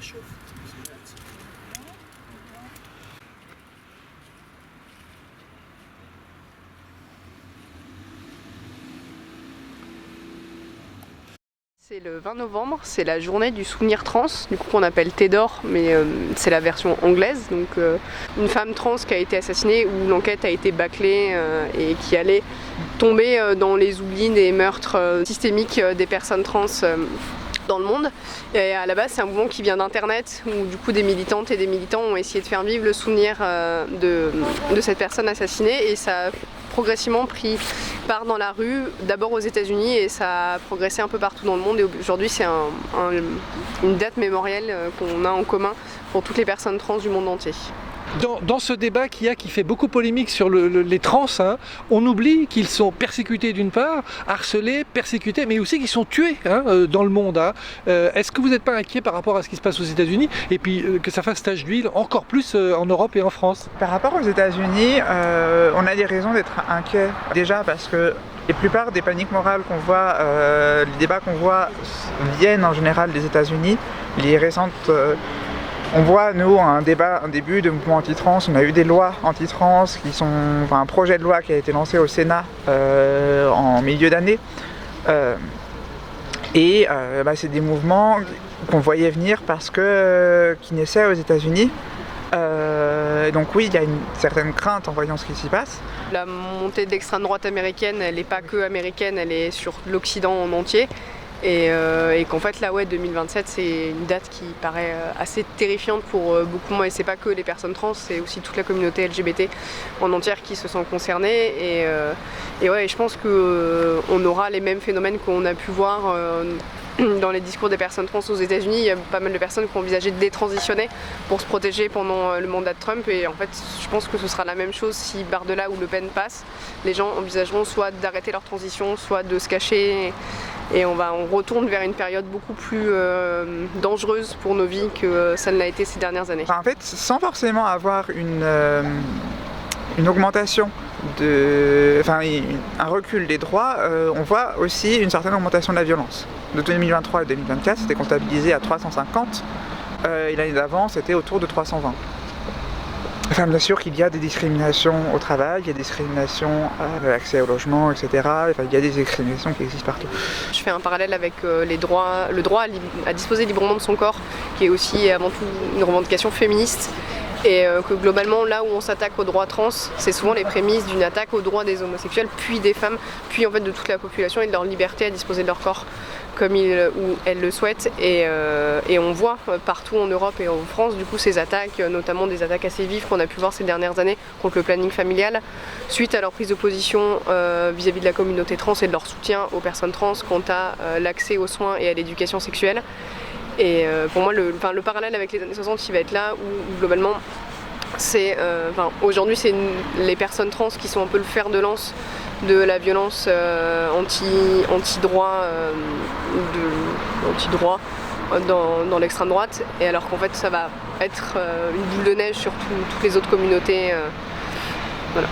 réchauffe. C'est le 20 novembre, c'est la journée du souvenir trans, du coup qu'on appelle TEDOR, mais c'est la version anglaise. Donc une femme trans qui a été assassinée, où l'enquête a été bâclée et qui allait tomber dans les oublis des meurtres systémiques des personnes trans dans le monde. Et à la base, c'est un mouvement qui vient d'internet, où du coup des militantes et des militants ont essayé de faire vivre le souvenir de cette personne assassinée, et ça a progressivement pris part dans la rue, d'abord aux États-Unis, et ça a progressé un peu partout dans le monde. Et aujourd'hui, c'est une date mémorielle qu'on a en commun pour toutes les personnes trans du monde entier. Dans ce débat qui fait beaucoup polémique sur les trans, hein, on oublie qu'ils sont persécutés d'une part, harcelés, persécutés, mais aussi qu'ils sont tués dans le monde. Hein. Est-ce que vous n'êtes pas inquiet par rapport à ce qui se passe aux États-Unis, et puis que ça fasse tache d'huile encore plus en Europe et en France? Par rapport aux États-Unis, on a des raisons d'être inquiets. Déjà parce que la plupart des paniques morales qu'on voit, les débats qu'on voit viennent en général des États-Unis. Les récentes... on voit, nous, un début de mouvement anti-trans. On a eu des lois anti-trans un projet de loi qui a été lancé au Sénat en milieu d'année. C'est des mouvements qu'on voyait venir parce qui naissaient aux États-Unis. Donc oui, il y a une certaine crainte en voyant ce qui s'y passe. La montée de l'extrême droite américaine, elle n'est pas que américaine, elle est sur l'Occident en entier. Et qu'en fait là 2027 c'est une date qui paraît assez terrifiante pour beaucoup de moi, et c'est pas que les personnes trans, c'est aussi toute la communauté LGBT en entière qui se sent concernée, et je pense qu'on aura les mêmes phénomènes qu'on a pu voir dans les discours des personnes trans aux États-Unis. Il y a pas mal de personnes qui ont envisagé de détransitionner pour se protéger pendant le mandat de Trump, et en fait je pense que ce sera la même chose si Bardella ou Le Pen passe. Les gens envisageront soit d'arrêter leur transition, soit de se cacher, et on retourne vers une période beaucoup plus dangereuse pour nos vies que ça ne l'a été ces dernières années. En fait, sans forcément avoir une augmentation un recul des droits, on voit aussi une certaine augmentation de la violence. De 2023 à 2024, c'était comptabilisé à 350, et l'année d'avant, c'était autour de 320. Enfin, bien sûr qu'il y a des discriminations au travail, il y a des discriminations à l'accès au logement, etc. Il y a des discriminations qui existent partout. Je fais un parallèle avec le droit à disposer librement de son corps, qui est aussi avant tout une revendication féministe. Et que globalement, là où on s'attaque aux droits trans, c'est souvent les prémices d'une attaque aux droits des homosexuels, puis des femmes, puis en fait de toute la population, et de leur liberté à disposer de leur corps comme ils ou elles le souhaitent. Et on voit partout en Europe et en France du coup ces attaques, notamment des attaques assez vives qu'on a pu voir ces dernières années contre le planning familial, suite à leur prise de position vis-à-vis de la communauté trans et de leur soutien aux personnes trans quant à l'accès aux soins et à l'éducation sexuelle. Et pour moi, le parallèle avec les années 60 il va être là où globalement, aujourd'hui c'est les personnes trans qui sont un peu le fer de lance de la violence anti-droit dans l'extrême droite, et alors qu'en fait ça va être une boule de neige sur toutes les autres communautés. Voilà.